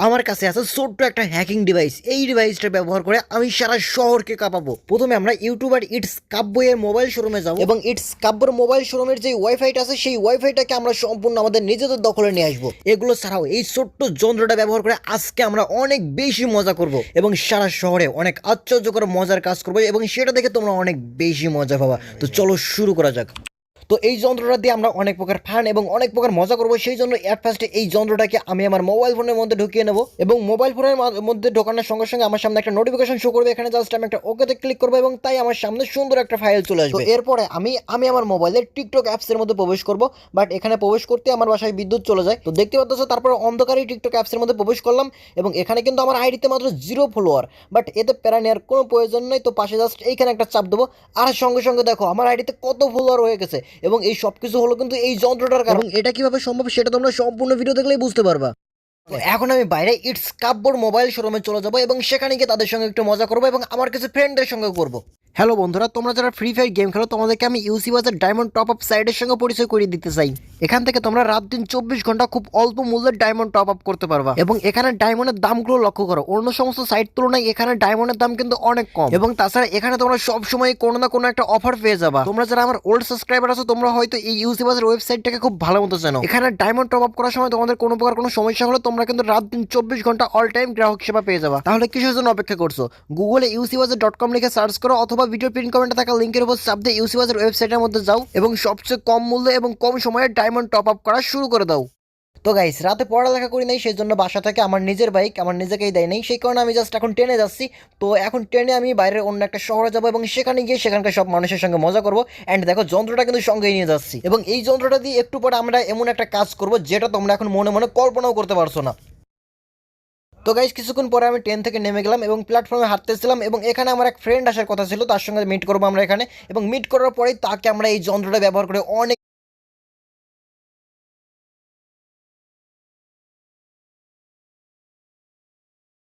আমার কাছে আছে ছোট্ট একটা হ্যাকিং ডিভাইস। এই ডিভাইসটা ব্যবহার করে আমি সারা শহরকে কাঁপাবো। প্রথমে আমরা ইউটিউবার ইটস কাব্যের মোবাইল শোরুমে যাব এবং ইটস কাব্যের মোবাইল শোরুমের যে ওয়াইফাইটা আছে সেই ওয়াইফাইটাকে আমরা সম্পূর্ণ আমাদের নিজেদের দখলে নিয়ে আসবো। এগুলো ছাড়াও এই ছোট্ট যন্ত্রটা ব্যবহার করে আজকে আমরা অনেক বেশি মজা করব এবং সারা শহরে অনেক আশ্চর্যকর মজার কাজ করবো এবং সেটা দেখে তোমরা অনেক বেশি মজা পাবা। তো চলো শুরু করা যাক। তো এই যন্ত্রটা দিয়ে আমরা অনেক প্রকার ফান এবং অনেক প্রকার মজা করবো। সেই জন্য এট ফার্স্টে এই যন্ত্রটাকে আমি আমার মোবাইল ফোনের মধ্যে ঢুকিয়ে নেবো এবং মোবাইল ফোনের মধ্যে ঢোকানোর সঙ্গে সঙ্গে আমার সামনে একটা নোটিফিকেশন শো করবে। এখানে জাস্ট আমি একটা ওকেতে ক্লিক করবো এবং তাই আমার সামনে সুন্দর একটা ফাইল চলে আসবে। এরপরে আমি আমার মোবাইলের টিকটক অ্যাপস এর মধ্যে প্রবেশ করবো, বাট এখানে প্রবেশ করতে আমার বাসায় বিদ্যুৎ চলে যায়। তো দেখতে পাচ্ছ, তারপর অন্ধকারী টিকটক অ্যাপস এর মধ্যে প্রবেশ করলাম এবং এখানে কিন্তু আমার আইডিতে মাত্র 0 ফলোয়ার, বাট এতে প্যারা নেওয়ার কোনো প্রয়োজন নেই। তো পাশে জাস্ট এইখানে একটা চাপ দেবো আর সঙ্গে সঙ্গে দেখো আমার আইডিতে কত ফলোয়ার হয়ে গেছে এবং এই সব কিছু হলো কিন্তু এই যন্ত্রটার কারণ। এটা কিভাবে সম্ভব সেটা তোমরা সম্পূর্ণ ভিডিও দেখলেই বুঝতে পারবা। তো এখন আমি বাইরে ইটস কাপবোর্ড মোবাইল শোরুমে চলে যাবো এবং সেখানে গিয়ে তাদের সঙ্গে একটু মজা করবো এবং আমার কিছু ফ্রেন্ডদের সঙ্গে করবো। হ্যালো বন্ধুরা, তোমরা যারা ফ্রি ফায়ার গেম খেলো তোমাদেরকে আমি ইউসি বাজার ডায়মন্ড টপ আপ সাইটের সঙ্গে পরিচয় করিয়ে দিতে চাই। এখান থেকে তোমরা রাত দিন 24 ঘন্টা খুব অল্প মূল্যে ডায়মন্ড টপ আপ করতে পারবা এবং এখানে ডায়মন্ডের দামগুলো লক্ষ্য করো, অন্য সমস্ত সাইট তুলনায় এখানে ডায়মন্ডের দাম কিন্তু অনেক কম এবং তাছাড়া এখানে তোমরা সব সময় কোনো না কোনো একটা অফার পেয়ে যাবা। তোমরা যারা আমার ওল্ড সাবস্ক্রাইবার আছো তোমরা হয়তো এই ইউসি বাজার ওয়েবসাইটটাকে খুব ভালো মতো জানো। এখানে ডায়মন্ড টপ আপ করার সময় তোমাদের কোনো প্রকার কোনো সমস্যা হলে তোমরা কিন্তু রাত দিন 24 ঘন্টা অল টাইম গ্রাহক সেবা পেয়ে যাবা। তাহলে কিসের জন্য অপেক্ষা করছো? গুগলে ইউসিবাজার.com লিখে সার্চ করো অথবা ভিডিও পিন কমেন্টে থাকা লিংকের উপর চাপ দিয়ে ইউসিবাজার ওয়েবসাইটের মধ্যে যাও এবং সবচেয়ে কম মূল্যে এবং কম সময়ে ডায়মন্ড টপ আপ করা শুরু করে দাও। তো গাইস, রাতে পড়ালেখা করি নাই, সেই জন্য বাসা থেকে আমার নিজের বাইক আমার নিজেকেই দেয় নাই, সেই কারণে আমি জাস্ট এখন ট্রেনে যাচ্ছি। তো এখন ট্রেনে আমি বাইরের অন্য একটা শহরে যাবো এবং সেখানে গিয়ে সেখানকার সব মানুষের সঙ্গে মজা করবো। অ্যান্ড দেখো যন্ত্রটা কিন্তু সঙ্গে নিয়ে যাচ্ছি এবং এই যন্ত্রটা দিয়ে একটু পরে আমরা এমন একটা কাজ করবো যেটা তোমরা এখন মনে মনে কল্পনাও করতে পারছো না। তো গাইস, কিছুক্ষণ পরে আমি ট্রেন থেকে নেমে গেলাম এবং প্ল্যাটফর্মে হাঁটতেছিলাম এবং এখানে আমার এক ফ্রেন্ড আসার কথা ছিল, তার সঙ্গে মিট করবো আমরা এখানে এবং মিট করার পরেই তাকে আমরা এই যন্ত্রটা ব্যবহার করে অনেক